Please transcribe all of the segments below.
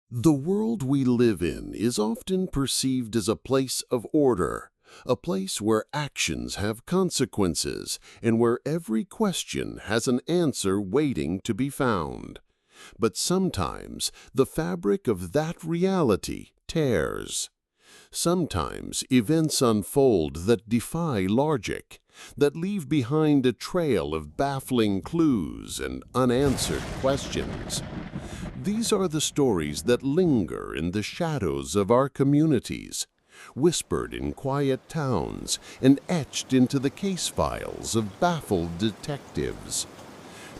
The world we live in is often perceived as a place of order, a place where actions have consequences and where every question has an answer waiting to be found. But sometimes the fabric of that reality tears. Sometimes events unfold that defy logic, that leave behind a trail of baffling clues and unanswered questions. These are the stories that linger in the shadows of our communities, whispered in quiet towns and etched into the case files of baffled detectives.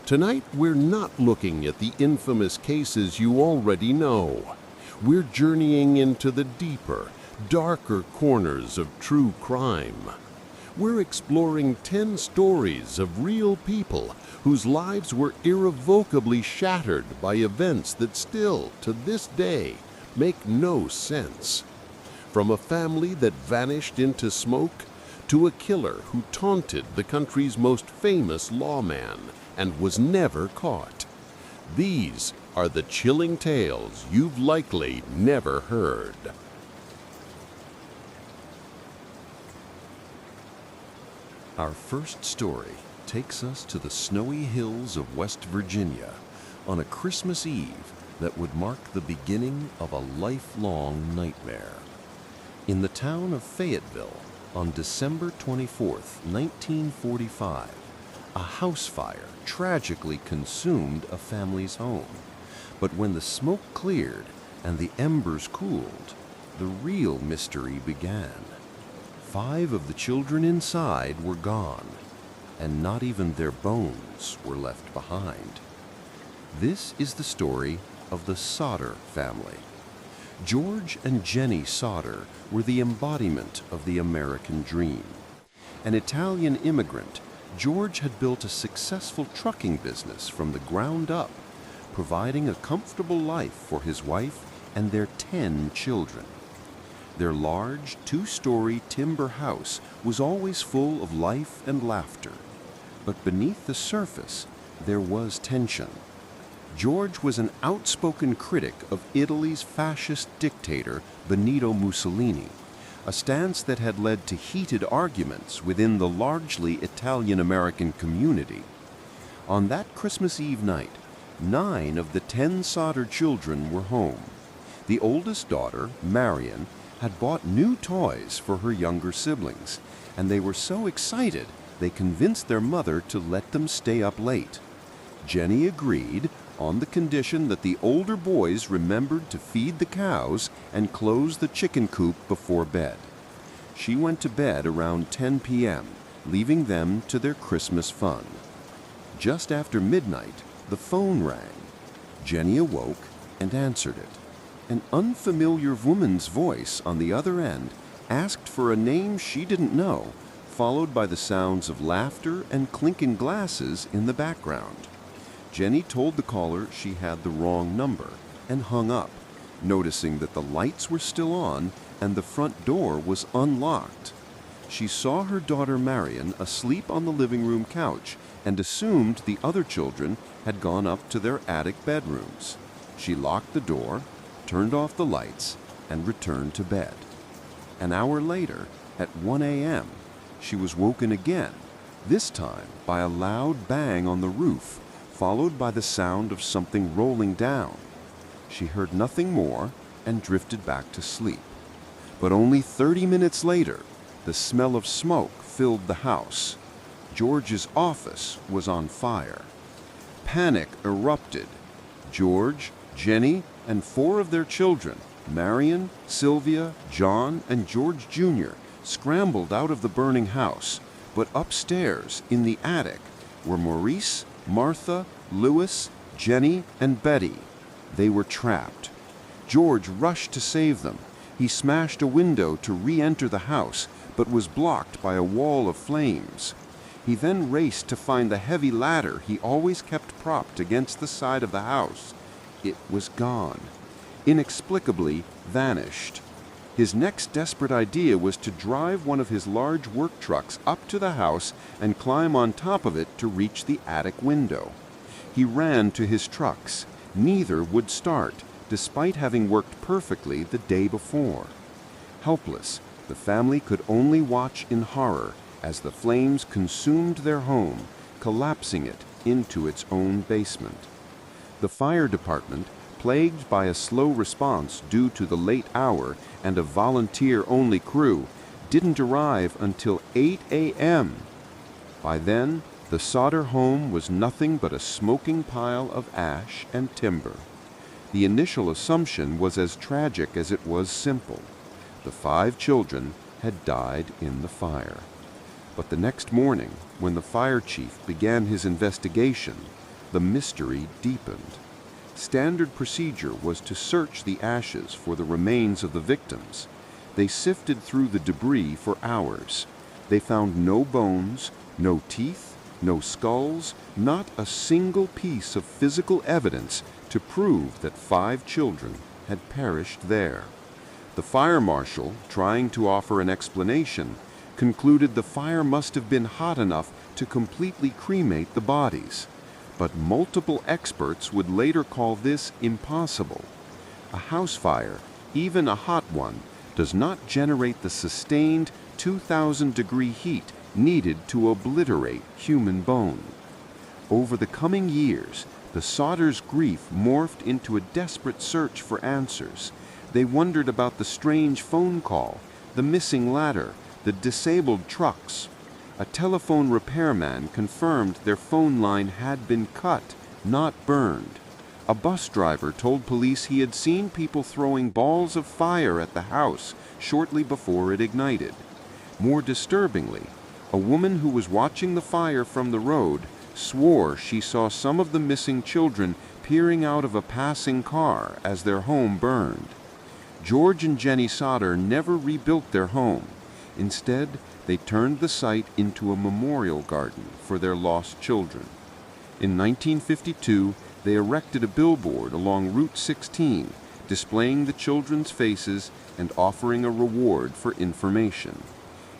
Tonight, we're not looking at the infamous cases you already know. We're journeying into the deeper, darker corners of true crime. We're exploring 10 stories of real people whose lives were irrevocably shattered by events that still, to this day, make no sense. From a family that vanished into smoke to a killer who taunted the country's most famous lawman and was never caught. These are the chilling tales you've likely never heard. Our first story takes us to the snowy hills of West Virginia on a Christmas Eve that would mark the beginning of a lifelong nightmare. In the town of Fayetteville, on December 24th, 1945, a house fire tragically consumed a family's home. But when the smoke cleared and the embers cooled, the real mystery began. 5 of the children inside were gone, and not even their bones were left behind. This is the story of the Sodder family. George and Jenny Sodder were the embodiment of the American dream. An Italian immigrant, George had built a successful trucking business from the ground up, providing a comfortable life for his wife and their 10 children. Their large, 2-story timber house was always full of life and laughter. But beneath the surface, there was tension. George was an outspoken critic of Italy's fascist dictator, Benito Mussolini, a stance that had led to heated arguments within the largely Italian-American community. On that Christmas Eve night, 9 of the 10 Sodder children were home. The oldest daughter, Marion, had bought new toys for her younger siblings, and they were so excited they convinced their mother to let them stay up late. Jenny agreed on the condition that the older boys remembered to feed the cows and close the chicken coop before bed. She went to bed around 10 p.m., leaving them to their Christmas fun. Just after midnight, the phone rang. Jenny awoke and answered it. An unfamiliar woman's voice on the other end asked for a name she didn't know, followed by the sounds of laughter and clinking glasses in the background. Jenny told the caller she had the wrong number and hung up, noticing that the lights were still on and the front door was unlocked. She saw her daughter Marion asleep on the living room couch and assumed the other children had gone up to their attic bedrooms. She locked the door, turned off the lights, and returned to bed. An hour later, at 1 a.m., she was woken again, this time by a loud bang on the roof, followed by the sound of something rolling down. She heard nothing more and drifted back to sleep. But only 30 minutes later, the smell of smoke filled the house. George's office was on fire. Panic erupted. George, Jenny, and 4 of their children, Marion, Sylvia, John, and George Jr., scrambled out of the burning house, but upstairs in the attic were Maurice, Martha, Louis, Jenny, and Betty. They were trapped. George rushed to save them. He smashed a window to re-enter the house, but was blocked by a wall of flames. He then raced to find the heavy ladder he always kept propped against the side of the house. It was gone. Inexplicably vanished. His next desperate idea was to drive one of his large work trucks up to the house and climb on top of it to reach the attic window. He ran to his trucks. Neither would start, despite having worked perfectly the day before. Helpless, the family could only watch in horror as the flames consumed their home, collapsing it into its own basement. The fire department, plagued by a slow response due to the late hour and a volunteer-only crew, didn't arrive until 8 a.m. By then, the Sodder home was nothing but a smoking pile of ash and timber. The initial assumption was as tragic as it was simple. The 5 children had died in the fire. But the next morning, when the fire chief began his investigation, the mystery deepened. Standard procedure was to search the ashes for the remains of the victims. They sifted through the debris for hours. They found no bones, no teeth, no skulls, not a single piece of physical evidence to prove that 5 children had perished there. The fire marshal, trying to offer an explanation, concluded the fire must have been hot enough to completely cremate the bodies. But multiple experts would later call this impossible. A house fire, even a hot one, does not generate the sustained 2,000-degree heat needed to obliterate human bone. Over the coming years, the Sodders' grief morphed into a desperate search for answers. They wondered about the strange phone call, the missing ladder, the disabled trucks. A telephone repairman confirmed their phone line had been cut, not burned. A bus driver told police he had seen people throwing balls of fire at the house shortly before it ignited. More disturbingly, a woman who was watching the fire from the road swore she saw some of the missing children peering out of a passing car as their home burned. George and Jenny Sodder never rebuilt their home. Instead, they turned the site into a memorial garden for their lost children. In 1952, they erected a billboard along Route 16, displaying the children's faces and offering a reward for information.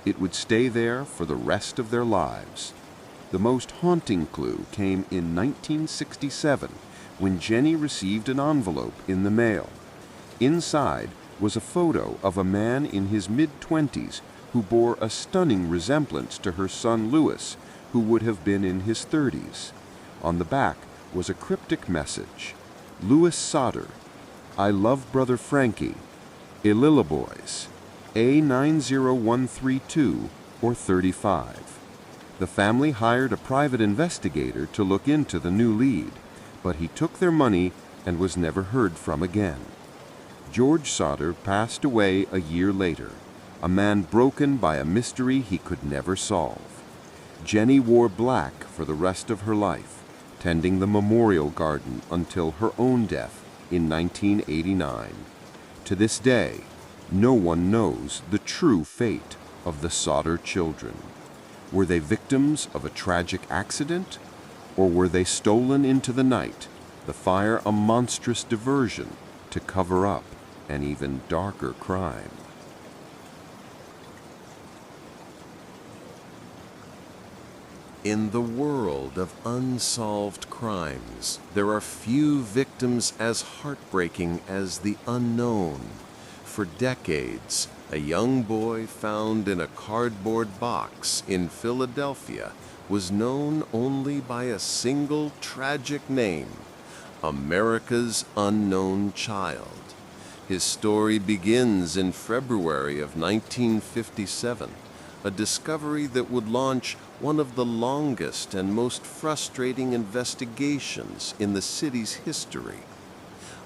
It would stay there for the rest of their lives. The most haunting clue came in 1967, when Jenny received an envelope in the mail. Inside was a photo of a man in his mid-20s who bore a stunning resemblance to her son Louis, who would have been in his 30s. On the back was a cryptic message: Louis Sodder, I love brother Frankie, Ililla Boys, A90132 or 35. The family hired a private investigator to look into the new lead, but he took their money and was never heard from again. George Sodder passed away a year later, a man broken by a mystery he could never solve. Jenny wore black for the rest of her life, tending the memorial garden until her own death in 1989. To this day, no one knows the true fate of the Sodder children. Were they victims of a tragic accident, or were they stolen into the night, the fire a monstrous diversion to cover up an even darker crime? In the world of unsolved crimes, there are few victims as heartbreaking as the unknown. For decades, a young boy found in a cardboard box in Philadelphia was known only by a single tragic name: America's Unknown Child. His story begins in February of 1957, a discovery that would launch one of the longest and most frustrating investigations in the city's history.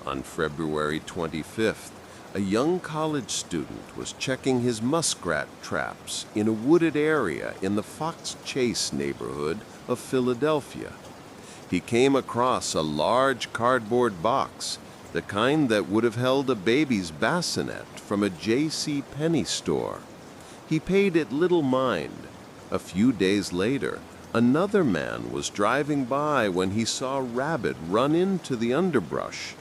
On February 25th, a young college student was checking his muskrat traps in a wooded area in the Fox Chase neighborhood of Philadelphia. He came across a large cardboard box, the kind that would have held a baby's bassinet from a J.C. Penney store. He paid it little mind. A few days later, another man was driving by when he saw a rabbit run into the underbrush.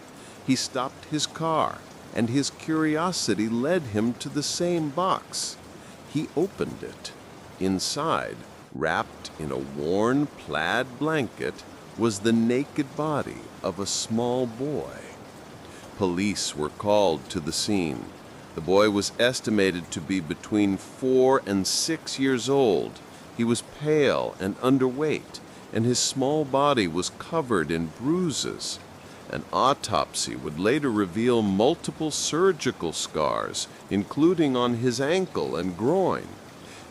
He stopped his car, and his curiosity led him to the same box. He opened it. Inside, wrapped in a worn plaid blanket, was the naked body of a small boy. Police were called to the scene. The boy was estimated to be between 4 and 6 years old. He was pale and underweight, and his small body was covered in bruises. An autopsy would later reveal multiple surgical scars, including on his ankle and groin.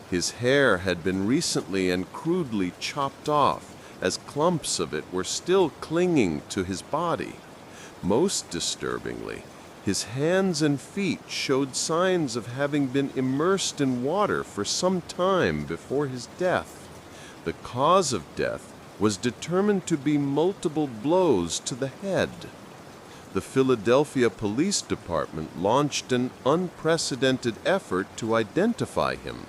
His hair had been recently and crudely chopped off, as clumps of it were still clinging to his body. Most disturbingly, his hands and feet showed signs of having been immersed in water for some time before his death. The cause of death was determined to be multiple blows to the head. The Philadelphia Police Department launched an unprecedented effort to identify him.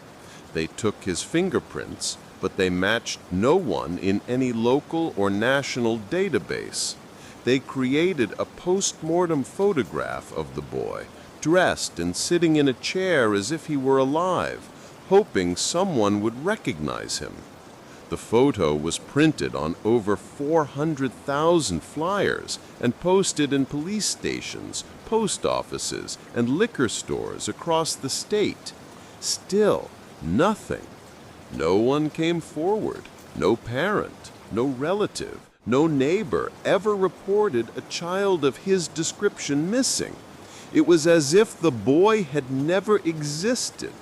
They took his fingerprints, but they matched no one in any local or national database. They created a post-mortem photograph of the boy, dressed and sitting in a chair as if he were alive, hoping someone would recognize him. The photo was printed on over 400,000 flyers and posted in police stations, post offices, and liquor stores across the state. Still, nothing. No one came forward. No parent, no relative, no neighbor ever reported a child of his description missing. It was as if the boy had never existed.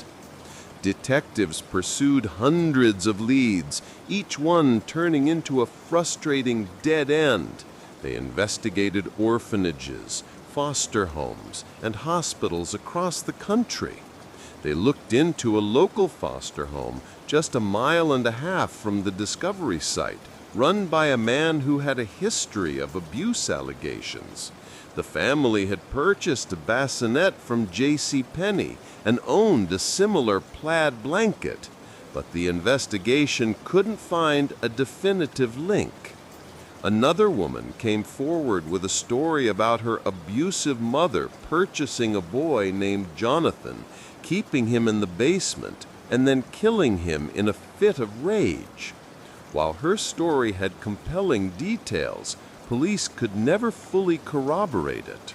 Detectives pursued hundreds of leads, each one turning into a frustrating dead end. They investigated orphanages, foster homes, and hospitals across the country. They looked into a local foster home just a mile and a half from the discovery site, run by a man who had a history of abuse allegations. The family had purchased a bassinet from J.C. Penney and owned a similar plaid blanket, but the investigation couldn't find a definitive link. Another woman came forward with a story about her abusive mother purchasing a boy named Jonathan, keeping him in the basement, and then killing him in a fit of rage. While her story had compelling details, police could never fully corroborate it.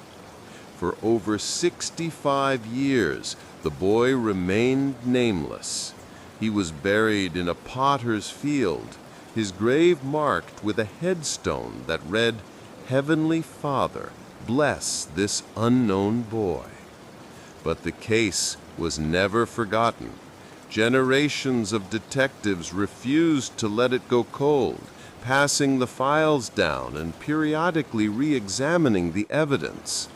For over 65 years, the boy remained nameless. He was buried in a potter's field, his grave marked with a headstone that read, "Heavenly Father, bless this unknown boy." But the case was never forgotten. Generations of detectives refused to let it go cold, passing the files down and periodically re-examining the evidence.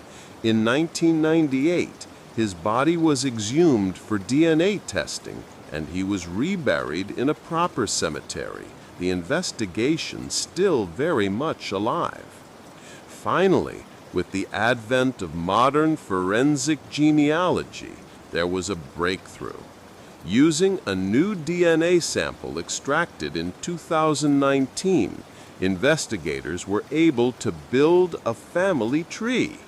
In 1998, his body was exhumed for DNA testing, and he was reburied in a proper cemetery, the investigation still very much alive. Finally, with the advent of modern forensic genealogy, there was a breakthrough. Using a new DNA sample extracted in 2019, investigators were able to build a family tree.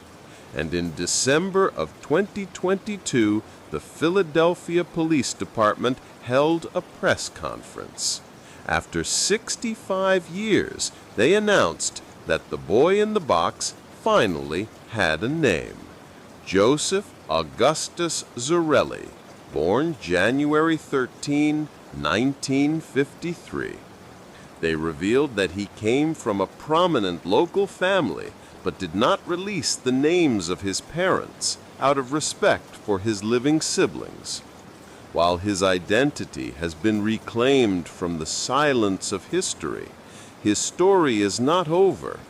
And in December of 2022, the Philadelphia Police Department held a press conference. After 65 years, they announced that the boy in the box finally had a name: Joseph Augustus Zarelli, born January 13, 1953. They revealed that he came from a prominent local family, but did not release the names of his parents out of respect for his living siblings. While his identity has been reclaimed from the silence of history, his story is not over.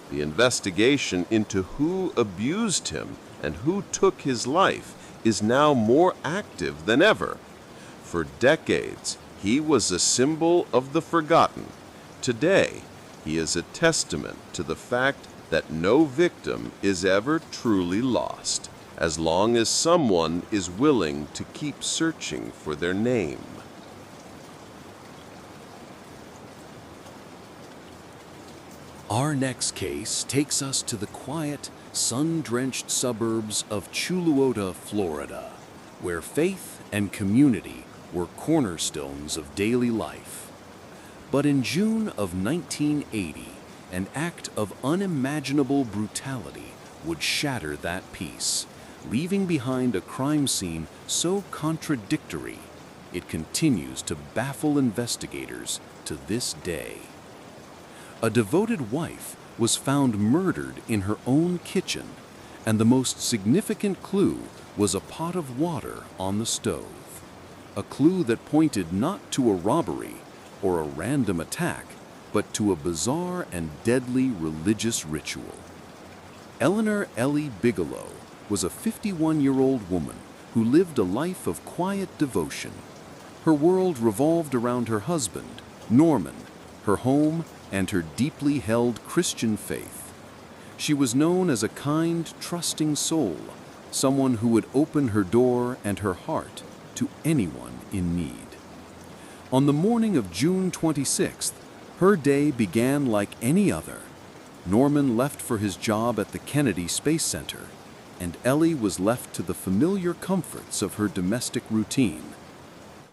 The investigation into who abused him and who took his life is now more active than ever. For decades, he was a symbol of the forgotten. Today, he is a testament to the fact that no victim is ever truly lost, as long as someone is willing to keep searching for their name. Our next case takes us to the quiet, sun-drenched suburbs of Chuluota, Florida, where faith and community were cornerstones of daily life. But in June of 1980, an act of unimaginable brutality would shatter that peace, leaving behind a crime scene so contradictory it continues to baffle investigators to this day. A devoted wife was found murdered in her own kitchen, and the most significant clue was a pot of water on the stove. A clue that pointed not to a robbery or a random attack, but to a bizarre and deadly religious ritual. Eleanor Ellie Bigelow was a 51-year-old woman who lived a life of quiet devotion. Her world revolved around her husband, Norman, her home, and her deeply held Christian faith. She was known as a kind, trusting soul, someone who would open her door and her heart to anyone in need. On the morning of June 26th, her day began like any other. Norman left for his job at the Kennedy Space Center, and Ellie was left to the familiar comforts of her domestic routine.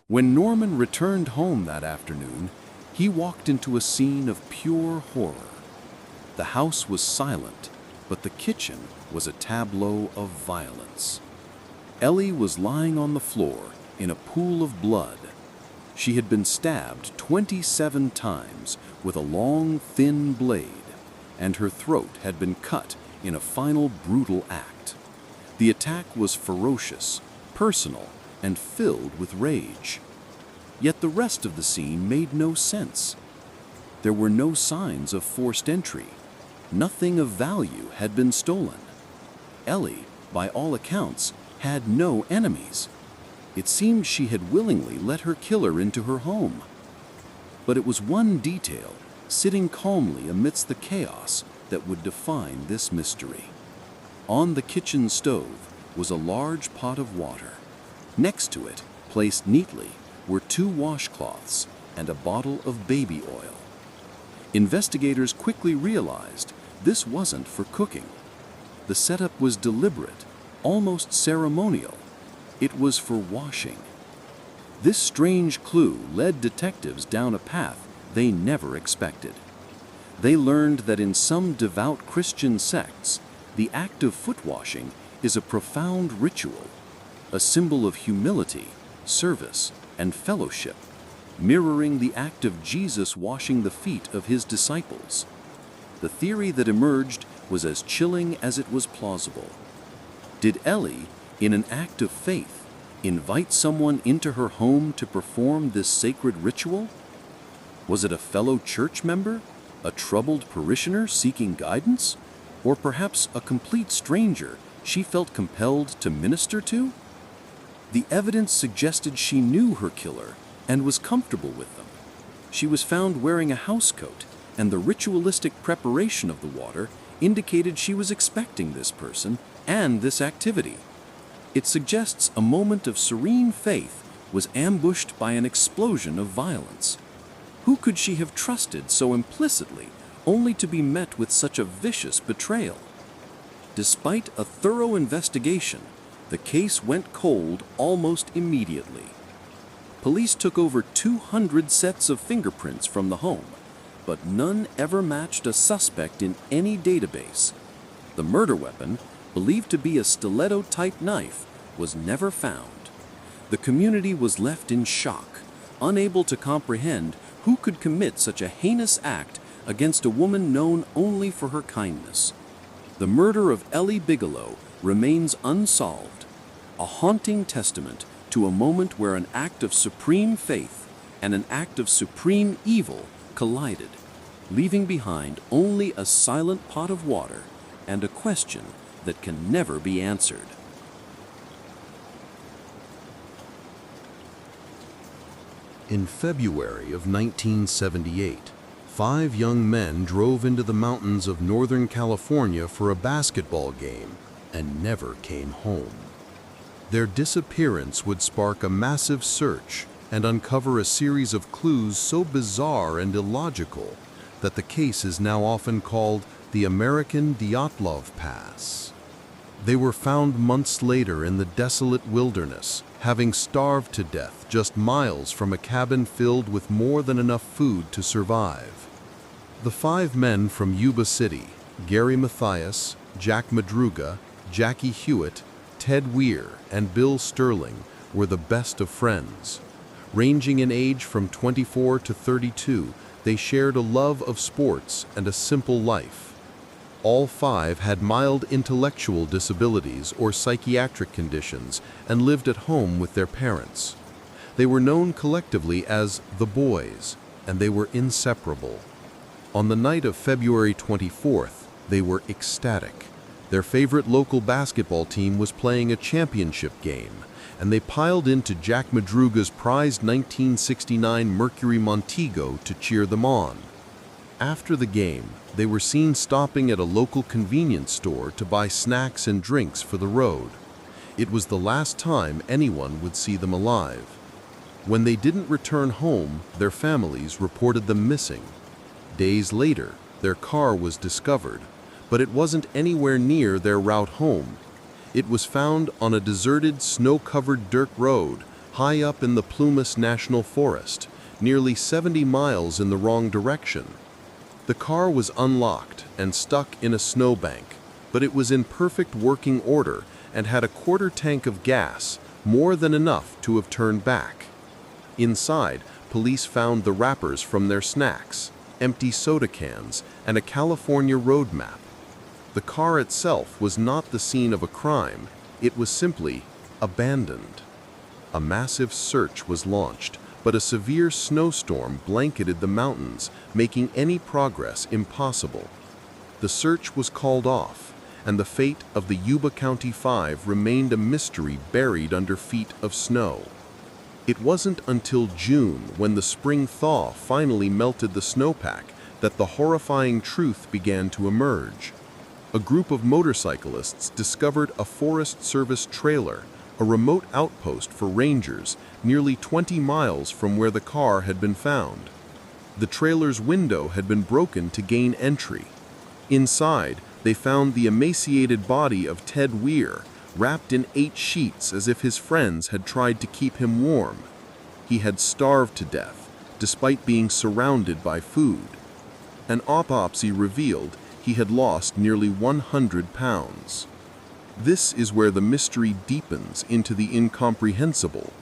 When Norman returned home that afternoon, he walked into a scene of pure horror. The house was silent, but the kitchen was a tableau of violence. Ellie was lying on the floor in a pool of blood. She had been stabbed 27 times with a long, thin blade, and her throat had been cut in a final brutal act. The attack was ferocious, personal, and filled with rage. Yet the rest of the scene made no sense. There were no signs of forced entry. Nothing of value had been stolen. Ellie, by all accounts, had no enemies. It seemed she had willingly let her killer into her home. But it was one detail, sitting calmly amidst the chaos, that would define this mystery. On the kitchen stove was a large pot of water. Next to it, placed neatly, were 2 washcloths and a bottle of baby oil. Investigators quickly realized this wasn't for cooking. The setup was deliberate, almost ceremonial. It was for washing. This strange clue led detectives down a path they never expected. They learned that in some devout Christian sects, the act of foot washing is a profound ritual, a symbol of humility, service, and fellowship, mirroring the act of Jesus washing the feet of his disciples. The theory that emerged was as chilling as it was plausible. Did Ellie, in an act of faith, invite someone into her home to perform this sacred ritual? Was it a fellow church member, a troubled parishioner seeking guidance, or perhaps a complete stranger she felt compelled to minister to? The evidence suggested she knew her killer and was comfortable with them. She was found wearing a housecoat, and the ritualistic preparation of the water indicated she was expecting this person and this activity. It suggests a moment of serene faith was ambushed by an explosion of violence. Who could she have trusted so implicitly, only to be met with such a vicious betrayal? Despite a thorough investigation, the case went cold almost immediately. Police took over 200 sets of fingerprints from the home, but none ever matched a suspect in any database. The murder weapon, believed to be a stiletto-type knife, was never found. The community was left in shock, unable to comprehend who could commit such a heinous act against a woman known only for her kindness. The murder of Ellie Bigelow remains unsolved, a haunting testament to a moment where an act of supreme faith and an act of supreme evil collided, leaving behind only a silent pot of water and a question that can never be answered. In February of 1978, 5 young men drove into the mountains of Northern California for a basketball game and never came home. Their disappearance would spark a massive search and uncover a series of clues so bizarre and illogical that the case is now often called the American Dyatlov Pass. They were found months later in the desolate wilderness, having starved to death just miles from a cabin filled with more than enough food to survive. The 5 men from Yuba City, Gary Mathias, Jack Madruga, Jackie Hewitt, Ted Weir, and Bill Sterling were the best of friends. Ranging in age from 24 to 32, they shared a love of sports and a simple life. All five had mild intellectual disabilities or psychiatric conditions and lived at home with their parents. They were known collectively as the Boys, and they were inseparable. On the night of February 24th, they were ecstatic. Their favorite local basketball team was playing a championship game, and they piled into Jack Madruga's prized 1969 Mercury Montego to cheer them on. After the game, they were seen stopping at a local convenience store to buy snacks and drinks for the road. It was the last time anyone would see them alive. When they didn't return home, their families reported them missing. Days later, their car was discovered, but it wasn't anywhere near their route home. It was found on a deserted, snow-covered dirt road high up in the Plumas National Forest, nearly 70 miles in the wrong direction. The car was unlocked and stuck in a snowbank, but it was in perfect working order and had a quarter tank of gas, more than enough to have turned back. Inside, police found the wrappers from their snacks, empty soda cans, and a California road map. The car itself was not the scene of a crime, it was simply abandoned. A massive search was launched, but a severe snowstorm blanketed the mountains, making any progress impossible. The search was called off, and the fate of the Yuba County Five remained a mystery buried under feet of snow. It wasn't until June, when the spring thaw finally melted the snowpack, that the horrifying truth began to emerge. A group of motorcyclists discovered a Forest Service trailer, a remote outpost for rangers, nearly 20 miles from where the car had been found. The trailer's window had been broken to gain entry. Inside, they found the emaciated body of Ted Weir, wrapped in 8 sheets as if his friends had tried to keep him warm. He had starved to death, despite being surrounded by food. An autopsy revealed he had lost nearly 100 pounds. This is where the mystery deepens into the incomprehensible.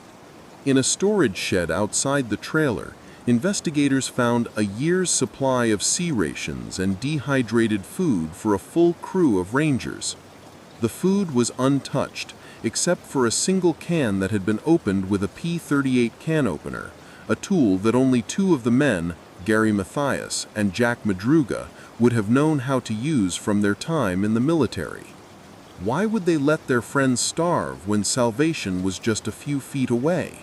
In a storage shed outside the trailer, investigators found a year's supply of sea rations and dehydrated food for a full crew of rangers. The food was untouched, except for a single can that had been opened with a P-38 can opener, a tool that only 2 of the men, Gary Mathias and Jack Madruga, would have known how to use from their time in the military. Why would they let their friends starve when salvation was just a few feet away?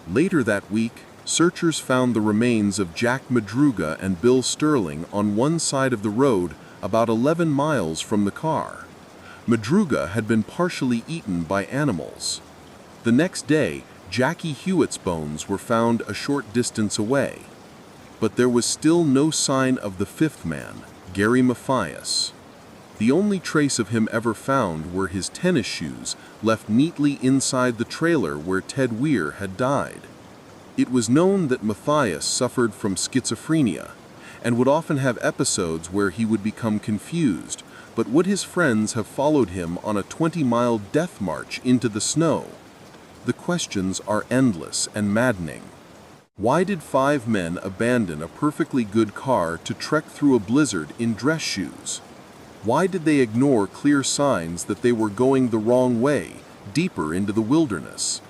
Later that week, searchers found the remains of Jack Madruga and Bill Sterling on one side of the road about 11 miles from the car. Madruga had been partially eaten by animals. The next day, Jackie Hewitt's bones were found a short distance away. But there was still no sign of the 5th man, Gary Mathias. The only trace of him ever found were his tennis shoes left neatly inside the trailer where Ted Weir had died. It was known that Mathias suffered from schizophrenia and would often have episodes where he would become confused, but would his friends have followed him on a 20-mile death march into the snow? The questions are endless and maddening. Why did 5 men abandon a perfectly good car to trek through a blizzard in dress shoes? Why did they ignore clear signs that they were going the wrong way, deeper into the wilderness?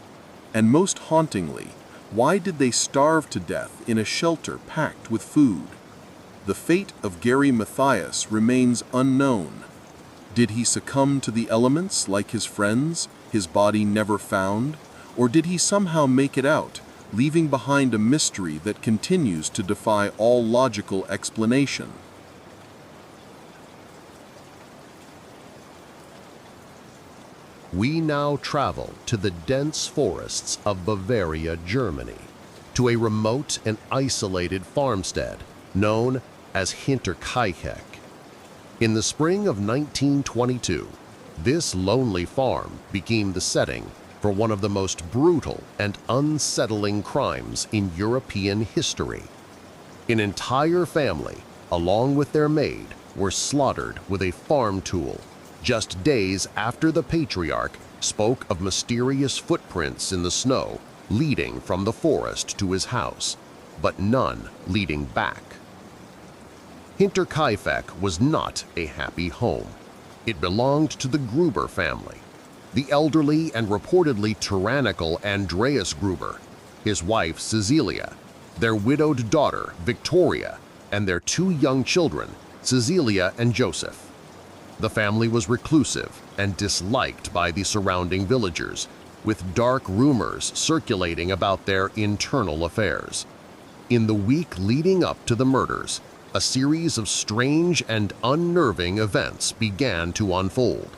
And most hauntingly, why did they starve to death in a shelter packed with food? The fate of Gary Mathias remains unknown. Did he succumb to the elements like his friends, his body never found? Or did he somehow make it out, leaving behind a mystery that continues to defy all logical explanation? We now travel to the dense forests of Bavaria, Germany, to a remote and isolated farmstead known as Hinterkaifeck. In the spring of 1922, this lonely farm became the setting for one of the most brutal and unsettling crimes in European history. An entire family, along with their maid, were slaughtered with a farm tool, just days after the patriarch spoke of mysterious footprints in the snow leading from the forest to his house, but none leading back. Hinterkaifeck was not a happy home. It belonged to the Gruber family. The elderly and reportedly tyrannical Andreas Gruber, his wife Cecilia, their widowed daughter Victoria, and their two young children, Cecilia and Joseph. The family was reclusive and disliked by the surrounding villagers, with dark rumors circulating about their internal affairs. In the week leading up to the murders, a series of strange and unnerving events began to unfold.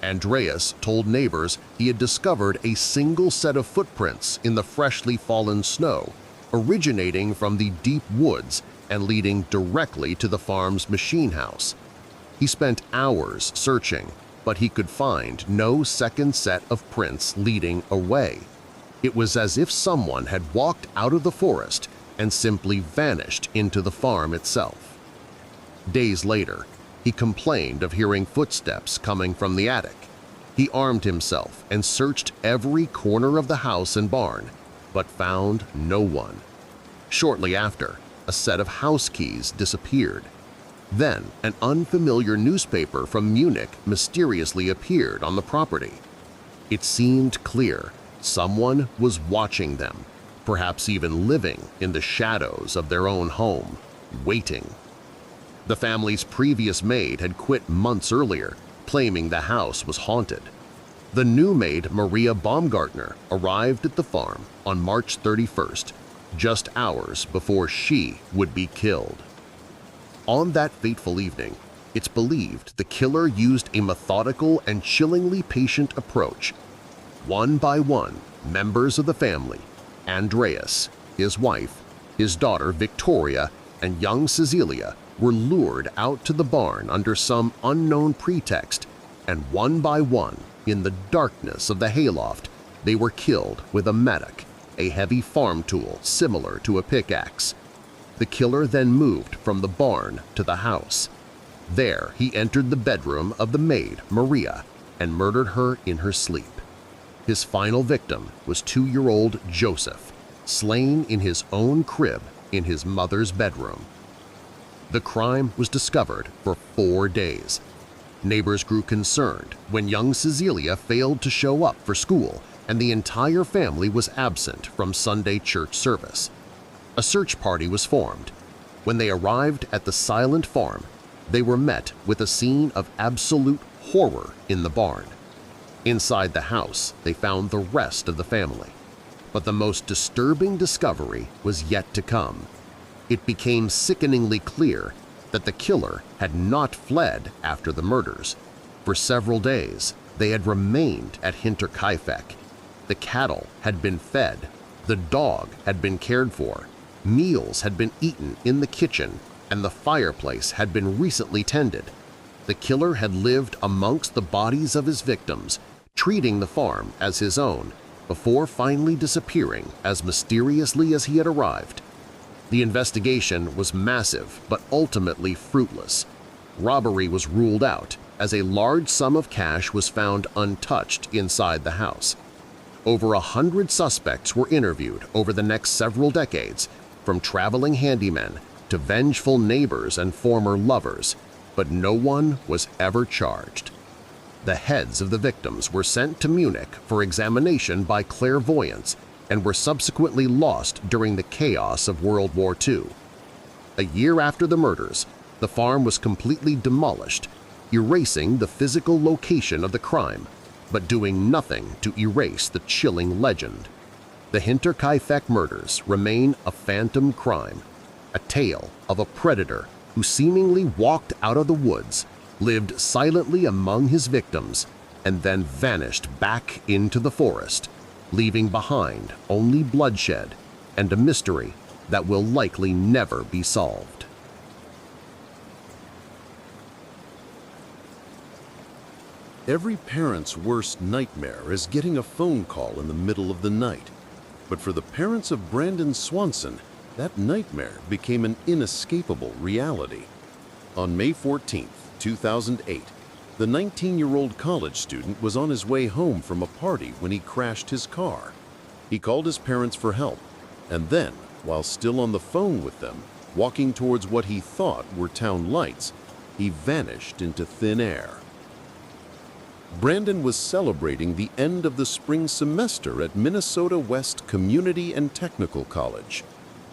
Andreas told neighbors he had discovered a single set of footprints in the freshly fallen snow, originating from the deep woods and leading directly to the farm's machine house. He spent hours searching, but he could find no second set of prints leading away. It was as if someone had walked out of the forest and simply vanished into the farm itself. Days later, he complained of hearing footsteps coming from the attic. He armed himself and searched every corner of the house and barn, but found no one. Shortly after, a set of house keys disappeared. Then, an unfamiliar newspaper from Munich mysteriously appeared on the property. It seemed clear someone was watching them, perhaps even living in the shadows of their own home, waiting. The family's previous maid had quit months earlier, claiming the house was haunted. The new maid, Maria Baumgartner, arrived at the farm on March 31st, just hours before she would be killed. On that fateful evening, it's believed the killer used a methodical and chillingly patient approach. One by one, members of the family, Andreas, his wife, his daughter Victoria, and young Cecilia, were lured out to the barn under some unknown pretext, and one by one, in the darkness of the hayloft, they were killed with a mattock, a heavy farm tool similar to a pickaxe. The killer then moved from the barn to the house. There he entered the bedroom of the maid, Maria, and murdered her in her sleep. His final victim was 2-year-old Joseph, slain in his own crib in his mother's bedroom. The crime was discovered for 4 days. Neighbors grew concerned when young Cecilia failed to show up for school and the entire family was absent from Sunday church service. A search party was formed. When they arrived at the silent farm, they were met with a scene of absolute horror in the barn. Inside the house, they found the rest of the family. But the most disturbing discovery was yet to come. It became sickeningly clear that the killer had not fled after the murders. For several days, they had remained at Hinterkaifeck. The cattle had been fed, the dog had been cared for, meals had been eaten in the kitchen, and the fireplace had been recently tended. The killer had lived amongst the bodies of his victims, treating the farm as his own, before finally disappearing as mysteriously as he had arrived. The investigation was massive but ultimately fruitless. Robbery was ruled out as a large sum of cash was found untouched inside the house. Over 100 suspects were interviewed over the next several decades, from traveling handymen to vengeful neighbors and former lovers, but no one was ever charged. The heads of the victims were sent to Munich for examination by clairvoyants and were subsequently lost during the chaos of World War II. A year after the murders, the farm was completely demolished, erasing the physical location of the crime, but doing nothing to erase the chilling legend. The Hinterkaifeck murders remain a phantom crime, a tale of a predator who seemingly walked out of the woods, lived silently among his victims, and then vanished back into the forest, leaving behind only bloodshed and a mystery that will likely never be solved. Every parent's worst nightmare is getting a phone call in the middle of the night. But for the parents of Brandon Swanson, that nightmare became an inescapable reality. On May 14, 2008, the 19-year-old college student was on his way home from a party when he crashed his car. He called his parents for help, and then, while still on the phone with them, walking towards what he thought were town lights, he vanished into thin air. Brandon was celebrating the end of the spring semester at Minnesota West Community and Technical College.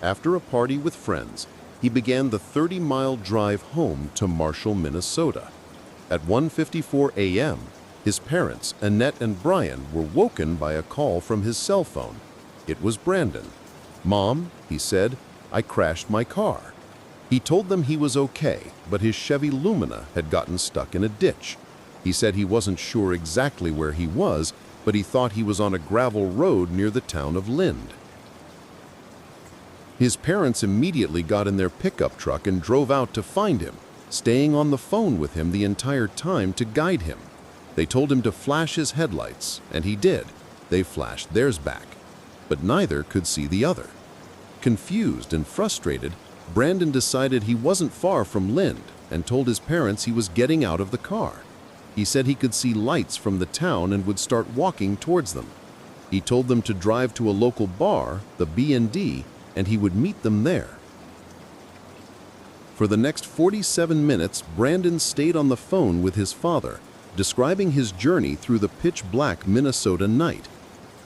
After a party with friends, he began the 30-mile drive home to Marshall, Minnesota. At 1:54 a.m., his parents, Annette and Brian, were woken by a call from his cell phone. It was Brandon. "Mom," he said, "I crashed my car." He told them he was okay, but his Chevy Lumina had gotten stuck in a ditch. He said he wasn't sure exactly where he was, but he thought he was on a gravel road near the town of Lind. His parents immediately got in their pickup truck and drove out to find him, staying on the phone with him the entire time to guide him. They told him to flash his headlights, and he did. They flashed theirs back, but neither could see the other. Confused and frustrated, Brandon decided he wasn't far from Lind and told his parents he was getting out of the car. He said he could see lights from the town and would start walking towards them. He told them to drive to a local bar, the B&D, and he would meet them there. For the next 47 minutes, Brandon stayed on the phone with his father, describing his journey through the pitch-black Minnesota night.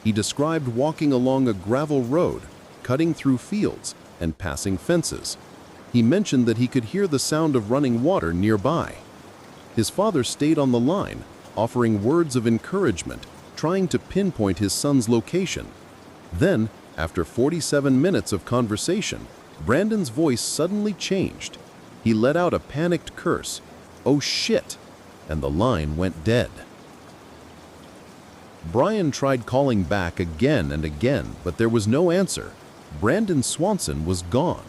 He described walking along a gravel road, cutting through fields, and passing fences. He mentioned that he could hear the sound of running water nearby. His father stayed on the line, offering words of encouragement, trying to pinpoint his son's location. Then, after 47 minutes of conversation, Brandon's voice suddenly changed. He let out a panicked curse, "Oh shit," and the line went dead. Brian tried calling back again and again, but there was no answer. Brandon Swanson was gone.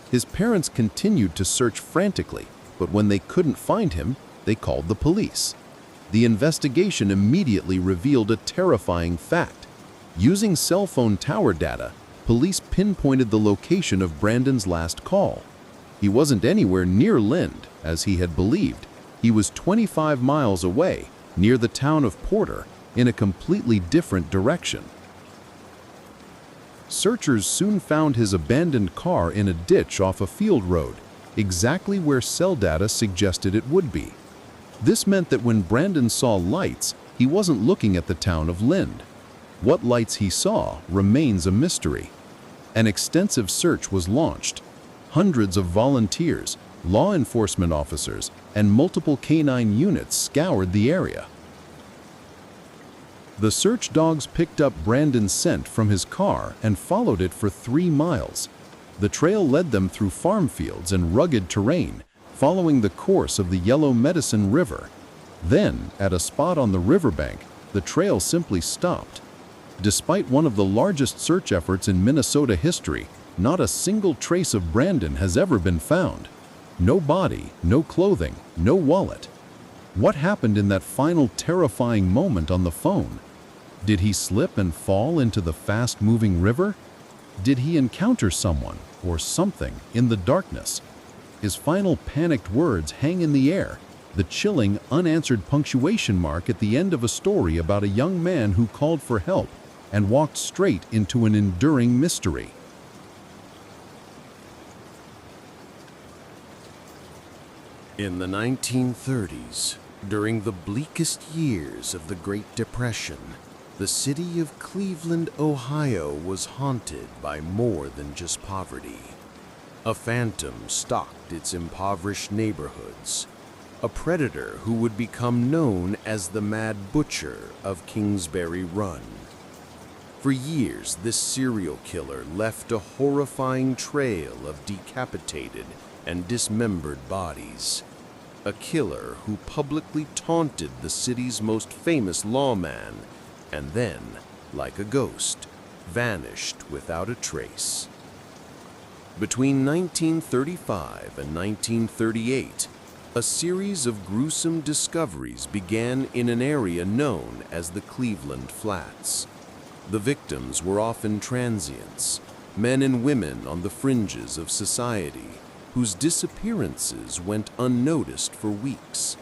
His parents continued to search frantically, but when they couldn't find him, they called the police. The investigation immediately revealed a terrifying fact. Using cell phone tower data, police pinpointed the location of Brandon's last call. He wasn't anywhere near Lind, as he had believed. He was 25 miles away, near the town of Porter, in a completely different direction. Searchers soon found his abandoned car in a ditch off a field road, exactly where cell data suggested it would be. This meant that when Brandon saw lights, he wasn't looking at the town of Lind. What lights he saw remains a mystery. An extensive search was launched. Hundreds of volunteers, law enforcement officers, and multiple canine units scoured the area. The search dogs picked up Brandon's scent from his car and followed it for 3 miles. The trail led them through farm fields and rugged terrain, following the course of the Yellow Medicine River. Then, at a spot on the riverbank, the trail simply stopped. Despite one of the largest search efforts in Minnesota history, not a single trace of Brandon has ever been found. No body, no clothing, no wallet. What happened in that final terrifying moment on the phone? Did he slip and fall into the fast-moving river? Did he encounter someone or something in the darkness? His final panicked words hang in the air, the chilling, unanswered punctuation mark at the end of a story about a young man who called for help and walked straight into an enduring mystery. In the 1930s, during the bleakest years of the Great Depression, the city of Cleveland, Ohio was haunted by more than just poverty. A phantom stalked its impoverished neighborhoods, a predator who would become known as the Mad Butcher of Kingsbury Run. For years, this serial killer left a horrifying trail of decapitated and dismembered bodies. A killer who publicly taunted the city's most famous lawman and then, like a ghost, vanished without a trace. Between 1935 and 1938, a series of gruesome discoveries began in an area known as the Cleveland Flats. The victims were often transients, men and women on the fringes of society, whose disappearances went unnoticed for weeks.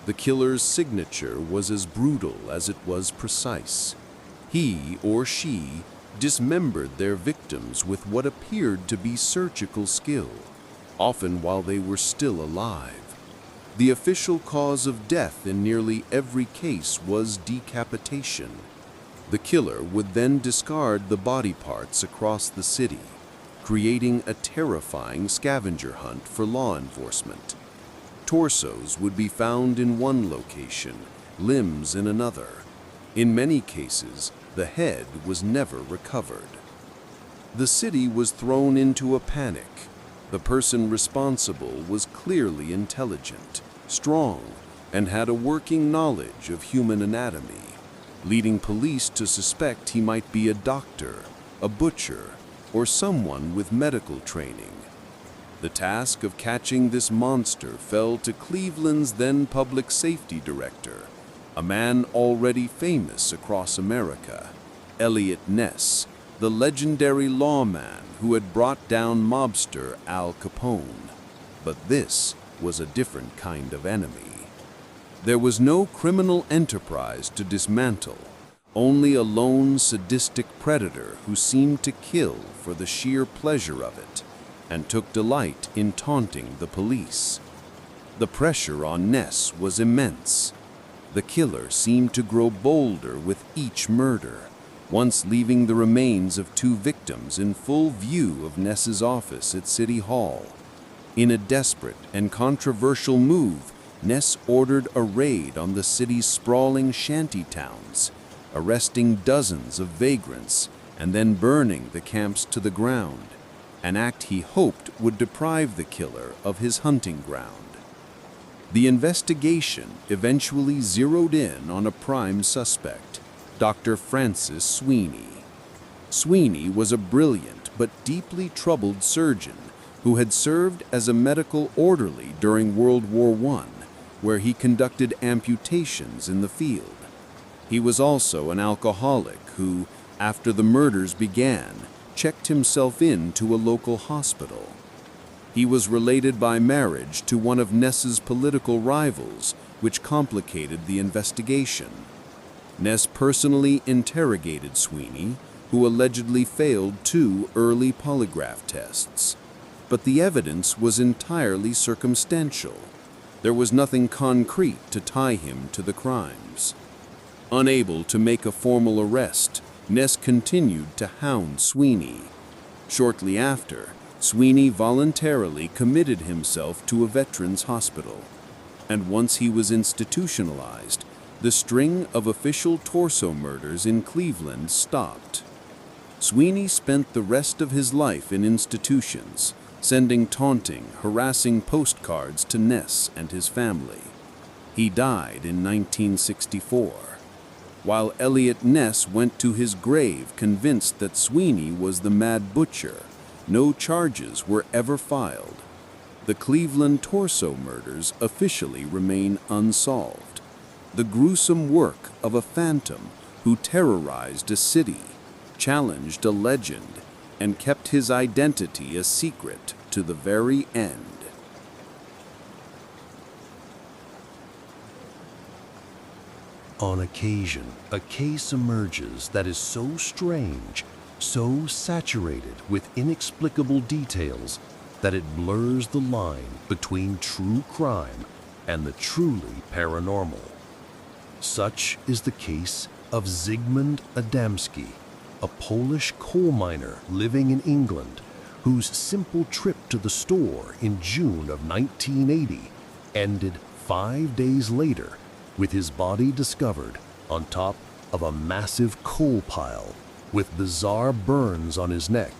The killer's signature was as brutal as it was precise. He or she dismembered their victims with what appeared to be surgical skill, often while they were still alive. The official cause of death in nearly every case was decapitation. The killer would then discard the body parts across the city, creating a terrifying scavenger hunt for law enforcement. Torsos would be found in one location, limbs in another. In many cases, the head was never recovered. The city was thrown into a panic. The person responsible was clearly intelligent, strong, and had a working knowledge of human anatomy, leading police to suspect he might be a doctor, a butcher, or someone with medical training. The task of catching this monster fell to Cleveland's then public safety director, a man already famous across America, Eliot Ness, the legendary lawman who had brought down mobster Al Capone. But this was a different kind of enemy. There was no criminal enterprise to dismantle, only a lone sadistic predator who seemed to kill for the sheer pleasure of it and took delight in taunting the police. The pressure on Ness was immense. The killer seemed to grow bolder with each murder, once leaving the remains of 2 victims in full view of Ness's office at City Hall. In a desperate and controversial move, Ness ordered a raid on the city's sprawling shanty towns, arresting dozens of vagrants and then burning the camps to the ground, an act he hoped would deprive the killer of his hunting ground. The investigation eventually zeroed in on a prime suspect, Dr. Francis Sweeney. Sweeney was a brilliant but deeply troubled surgeon who had served as a medical orderly during World War I, where he conducted amputations in the field. He was also an alcoholic who, after the murders began, checked himself into a local hospital. He was related by marriage to one of Ness's political rivals, which complicated the investigation. Ness personally interrogated Sweeney, who allegedly failed 2 early polygraph tests. But the evidence was entirely circumstantial. There was nothing concrete to tie him to the crimes. Unable to make a formal arrest, Ness continued to hound Sweeney. Shortly after, Sweeney voluntarily committed himself to a veterans' hospital, and once he was institutionalized, the string of official torso murders in Cleveland stopped. Sweeney spent the rest of his life in institutions, sending taunting, harassing postcards to Ness and his family. He died in 1964, while Eliot Ness went to his grave convinced that Sweeney was the Mad Butcher. No charges were ever filed. The Cleveland torso murders officially remain unsolved, the gruesome work of a phantom who terrorized a city, challenged a legend, and kept his identity a secret to the very end. On occasion, a case emerges that is so strange, so saturated with inexplicable details, that it blurs the line between true crime and the truly paranormal. Such is the case of Zygmunt Adamski, a Polish coal miner living in England, whose simple trip to the store in June of 1980 ended 5 days later with his body discovered on top of a massive coal pile with bizarre burns on his neck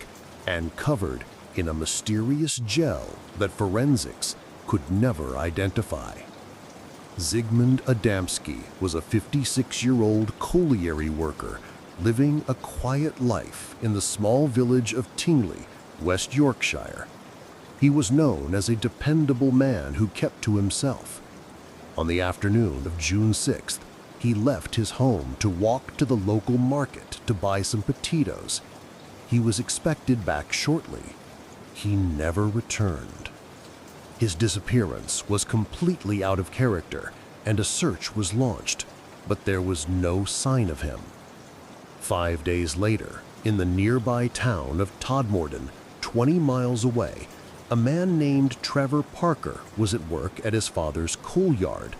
and covered in a mysterious gel that forensics could never identify. Zygmunt Adamski was a 56-year-old colliery worker living a quiet life in the small village of Tingley, West Yorkshire. He was known as a dependable man who kept to himself. On the afternoon of June 6th, he left his home to walk to the local market to buy some potatoes. He was expected back shortly. He never returned. His disappearance was completely out of character, and a search was launched, but there was no sign of him. 5 days later, in the nearby town of Todmorden, 20 miles away, a man named Trevor Parker was at work at his father's coal yard.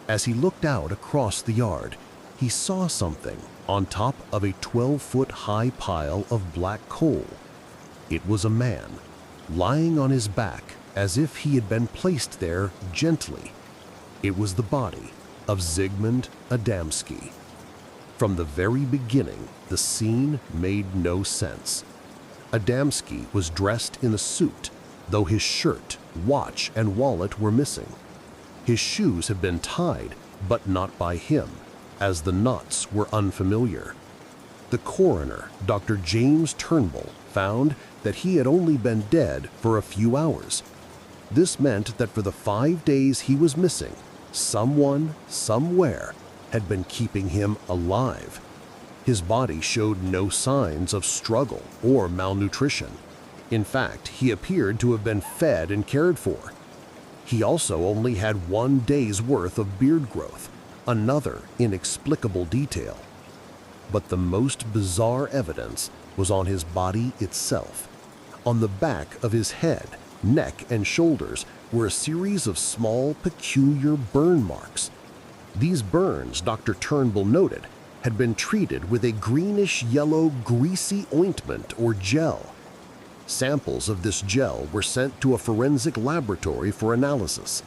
As he looked out across the yard, he saw something on top of a 12-foot-high pile of black coal. It was a man, lying on his back as if he had been placed there gently. It was the body of Zygmunt Adamski. From the very beginning, the scene made no sense. Adamski was dressed in a suit, though his shirt, watch, and wallet were missing. His shoes had been tied, but not by him, as the knots were unfamiliar. The coroner, Dr. James Turnbull, found that he had only been dead for a few hours. This meant that for the 5 days he was missing, someone, somewhere, had been keeping him alive. His body showed no signs of struggle or malnutrition. In fact, he appeared to have been fed and cared for. He also only had 1 day's worth of beard growth, another inexplicable detail. But the most bizarre evidence was on his body itself. On the back of his head, neck, and shoulders were a series of small, peculiar burn marks. These burns, Dr. Turnbull noted, had been treated with a greenish-yellow, greasy ointment or gel. Samples of this gel were sent to a forensic laboratory for analysis.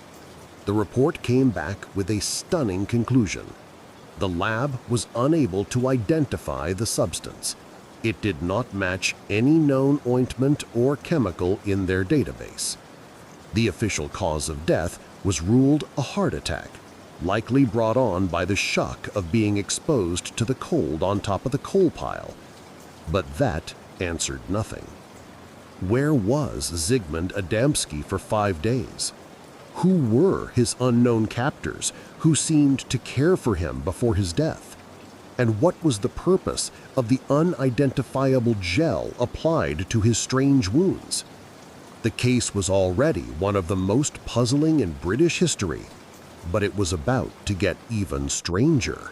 The report came back with a stunning conclusion. The lab was unable to identify the substance. It did not match any known ointment or chemical in their database. The official cause of death was ruled a heart attack, likely brought on by the shock of being exposed to the cold on top of the coal pile. But that answered nothing. Where was Zygmunt Adamski for 5 days? Who were his unknown captors who seemed to care for him before his death? And what was the purpose of the unidentifiable gel applied to his strange wounds? The case was already one of the most puzzling in British history, but it was about to get even stranger.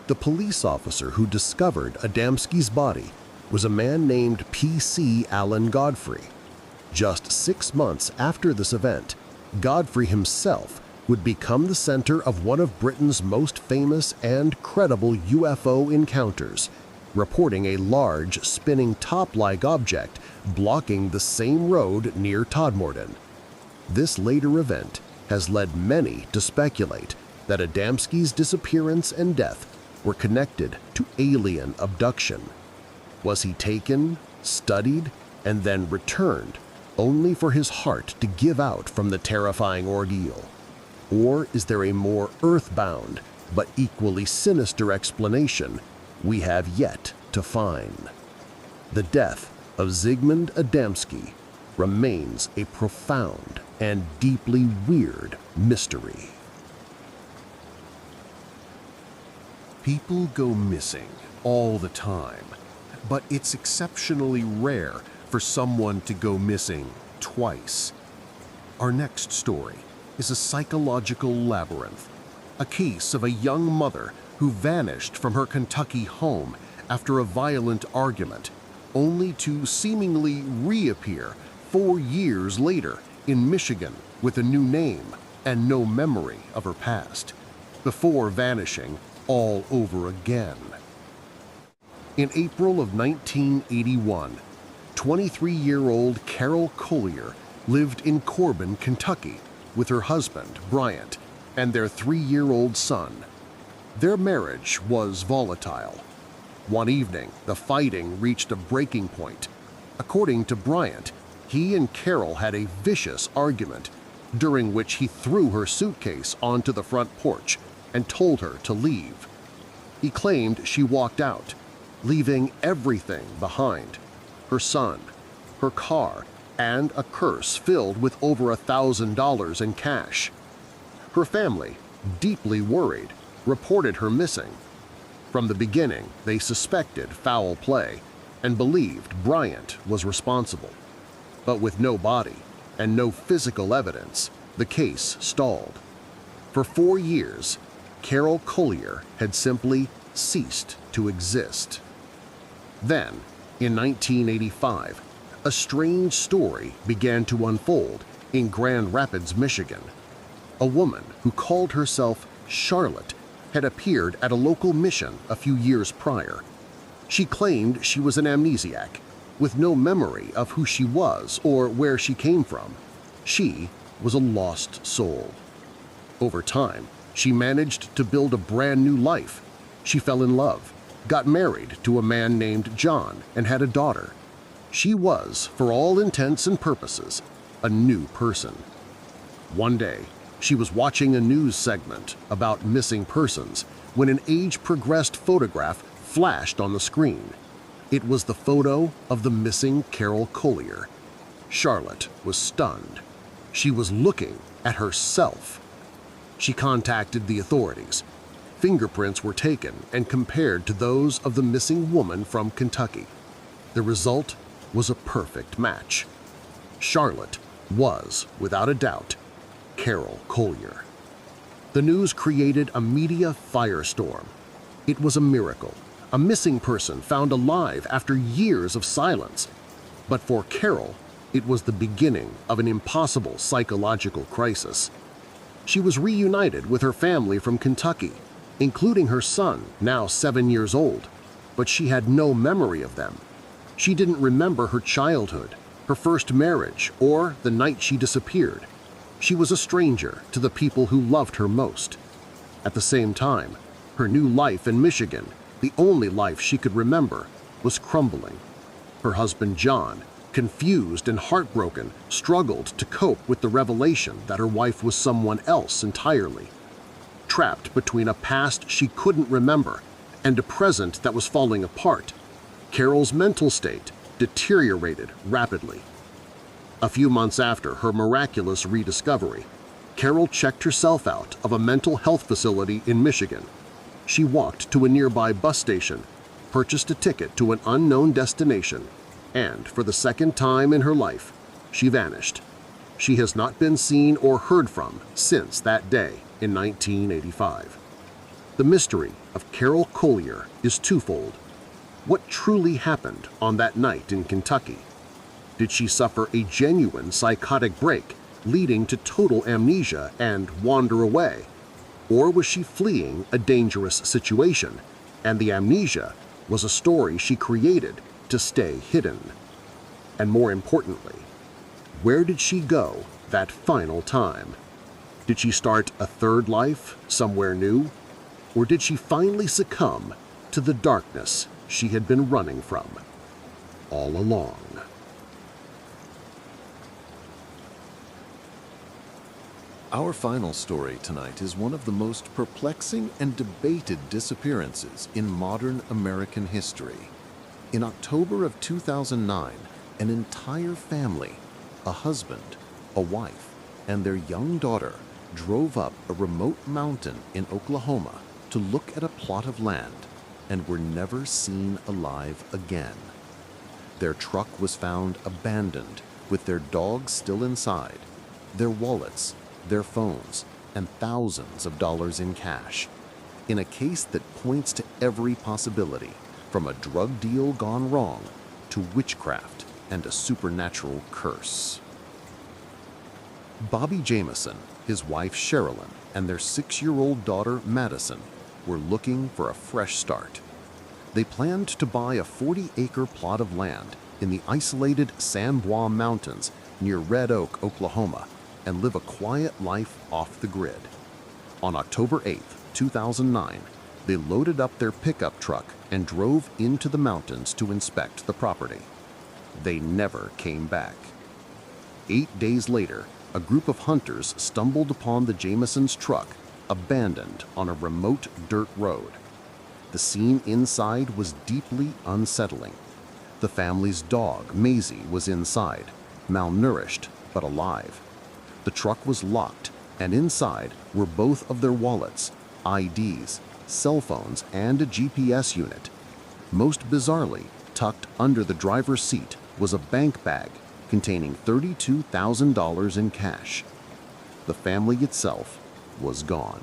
The police officer who discovered Adamski's body was a man named P.C. Allen Godfrey. Just 6 months after this event, Godfrey himself would become the center of one of Britain's most famous and credible UFO encounters, reporting a large, spinning top-like object blocking the same road near Todmorden. This later event has led many to speculate that Adamski's disappearance and death were connected to alien abduction. Was he taken, studied, and then returned, only for his heart to give out from the terrifying ordeal? Or is there a more earthbound but equally sinister explanation we have yet to find? The death of Zygmunt Adamski remains a profound and deeply weird mystery. People go missing all the time, but it's exceptionally rare for someone to go missing twice. Our next story is a psychological labyrinth, a case of a young mother who vanished from her Kentucky home after a violent argument, only to seemingly reappear 4 years later in Michigan with a new name and no memory of her past, before vanishing all over again. In April of 1981, 23-year-old Carol Collier lived in Corbin, Kentucky, with her husband, Bryant, and their 3-year-old son. Their marriage was volatile. One evening, the fighting reached a breaking point. According to Bryant, he and Carol had a vicious argument, during which he threw her suitcase onto the front porch and told her to leave. He claimed she walked out, leaving everything behind: her son, her car, and a purse filled with over $1,000 in cash. Her family, deeply worried, reported her missing. From the beginning, they suspected foul play and believed Bryant was responsible. But with no body and no physical evidence, the case stalled. For 4 years, Carol Collier had simply ceased to exist. Then, in 1985, a strange story began to unfold in Grand Rapids, Michigan. A woman who called herself Charlotte had appeared at a local mission a few years prior. She claimed she was an amnesiac, with no memory of who she was or where she came from. She was a lost soul. Over time, she managed to build a brand new life. She fell in love, got married to a man named John, and had a daughter. She was, for all intents and purposes, a new person. One day, she was watching a news segment about missing persons when an age-progressed photograph flashed on the screen. It was the photo of the missing Carol Collier. Charlotte was stunned. She was looking at herself. She contacted the authorities. Fingerprints were taken and compared to those of the missing woman from Kentucky. The result was a perfect match. Charlotte was, without a doubt, Carol Collier. The news created a media firestorm. It was a miracle, a missing person found alive after years of silence. But for Carol, it was the beginning of an impossible psychological crisis. She was reunited with her family from Kentucky, including her son, now 7 years old, but she had no memory of them. She didn't remember her childhood, her first marriage, or the night she disappeared. She was a stranger to the people who loved her most. At the same time, her new life in Michigan, the only life she could remember, was crumbling. Her husband John, confused and heartbroken, struggled to cope with the revelation that her wife was someone else entirely. Trapped between a past she couldn't remember and a present that was falling apart, Carol's mental state deteriorated rapidly. A few months after her miraculous rediscovery, Carol checked herself out of a mental health facility in Michigan. She walked to a nearby bus station, purchased a ticket to an unknown destination, and for the second time in her life, she vanished. She has not been seen or heard from since that day in 1985. The mystery of Carol Collier is twofold. What truly happened on that night in Kentucky? Did she suffer a genuine psychotic break leading to total amnesia and wander away? Or was she fleeing a dangerous situation, and the amnesia was a story she created to stay hidden? And more importantly, where did she go that final time? Did she start a third life somewhere new? Or did she finally succumb to the darkness she had been running from all along? Our final story tonight is one of the most perplexing and debated disappearances in modern American history. In October of 2009, an entire family, a husband, a wife, and their young daughter drove up a remote mountain in Oklahoma to look at a plot of land and were never seen alive again. Their truck was found abandoned with their dogs still inside, their wallets, their phones, and thousands of dollars in cash, in a case that points to every possibility, from a drug deal gone wrong to witchcraft and a supernatural curse. Bobby Jameson, his wife Sherilyn, and their 6-year-old daughter Madison were looking for a fresh start. They planned to buy a 40-acre plot of land in the isolated San Bois Mountains near Red Oak, Oklahoma, and live a quiet life off the grid. On October 8, 2009, they loaded up their pickup truck and drove into the mountains to inspect the property. They never came back. 8 days later, a group of hunters stumbled upon the Jamesons' truck abandoned on a remote dirt road. The scene inside was deeply unsettling. The family's dog, Maisie, was inside, malnourished but alive. The truck was locked, and inside were both of their wallets, IDs, cell phones, and a GPS unit. Most bizarrely, tucked under the driver's seat was a bank bag containing $32,000 in cash. The family itself was gone.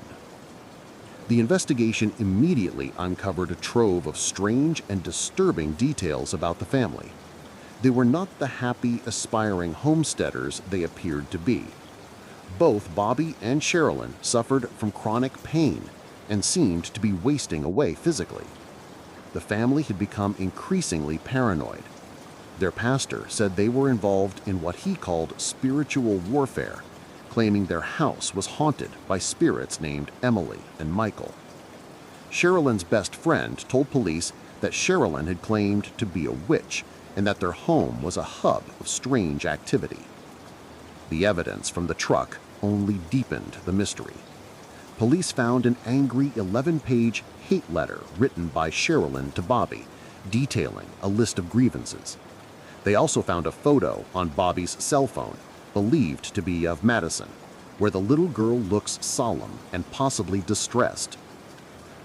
The investigation immediately uncovered a trove of strange and disturbing details about the family. They were not the happy, aspiring homesteaders they appeared to be. Both Bobby and Sherilyn suffered from chronic pain and seemed to be wasting away physically. The family had become increasingly paranoid. Their pastor said they were involved in what he called spiritual warfare, claiming their house was haunted by spirits named Emily and Michael. Sherilyn's best friend told police that Sherilyn had claimed to be a witch and that their home was a hub of strange activity. The evidence from the truck only deepened the mystery. Police found an angry 11-page hate letter written by Sherilyn to Bobby, detailing a list of grievances. They also found a photo on Bobby's cell phone, believed to be of Madison, where the little girl looks solemn and possibly distressed.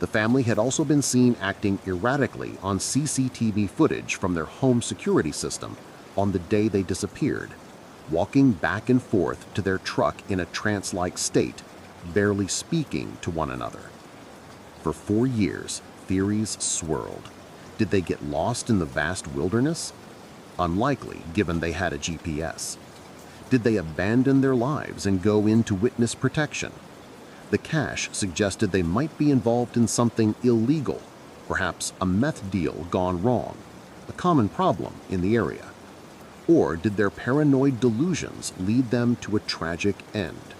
The family had also been seen acting erratically on CCTV footage from their home security system on the day they disappeared, walking back and forth to their truck in a trance-like state, barely speaking to one another. For 4 years, theories swirled. Did they get lost in the vast wilderness? Unlikely, given they had a GPS. Did they abandon their lives and go into witness protection? The cache suggested they might be involved in something illegal, perhaps a meth deal gone wrong, a common problem in the area. Or did their paranoid delusions lead them to a tragic end?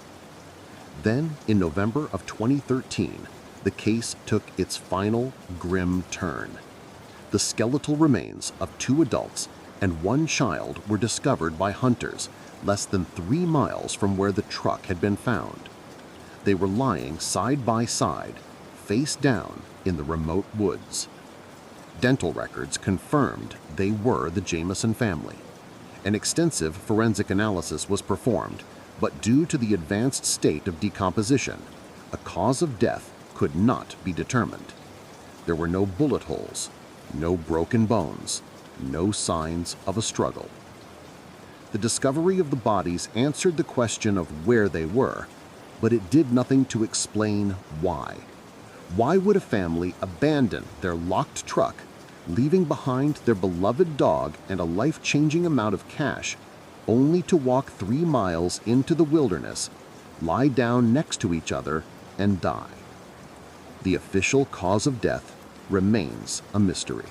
Then, in November of 2013, the case took its final grim turn. The skeletal remains of 2 adults and 1 child were discovered by hunters less than 3 miles from where the truck had been found. They were lying side by side, face down in the remote woods. Dental records confirmed they were the Jamison family. An extensive forensic analysis was performed, but due to the advanced state of decomposition, a cause of death could not be determined. There were no bullet holes, no broken bones, no signs of a struggle. The discovery of the bodies answered the question of where they were, but it did nothing to explain why. Why would a family abandon their locked truck, leaving behind their beloved dog and a life-changing amount of cash, only to walk 3 miles into the wilderness, lie down next to each other, and die? The official cause of death remains a mystery.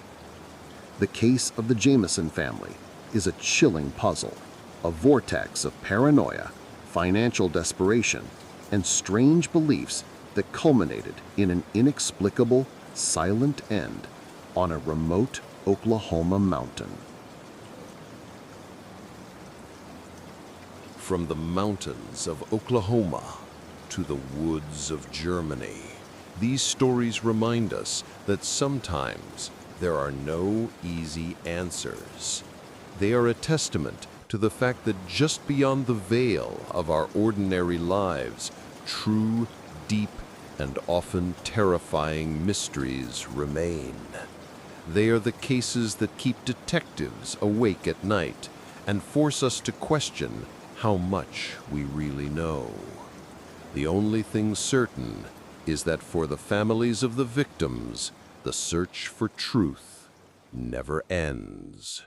The case of the Jamison family is a chilling puzzle, a vortex of paranoia, financial desperation, and strange beliefs that culminated in an inexplicable, silent end on a remote Oklahoma mountain. From the mountains of Oklahoma to the woods of Germany, these stories remind us that sometimes there are no easy answers. They are a testament to the fact that just beyond the veil of our ordinary lives, true, deep, and often terrifying mysteries remain. They are the cases that keep detectives awake at night and force us to question how much we really know. The only thing certain is that for the families of the victims, the search for truth never ends.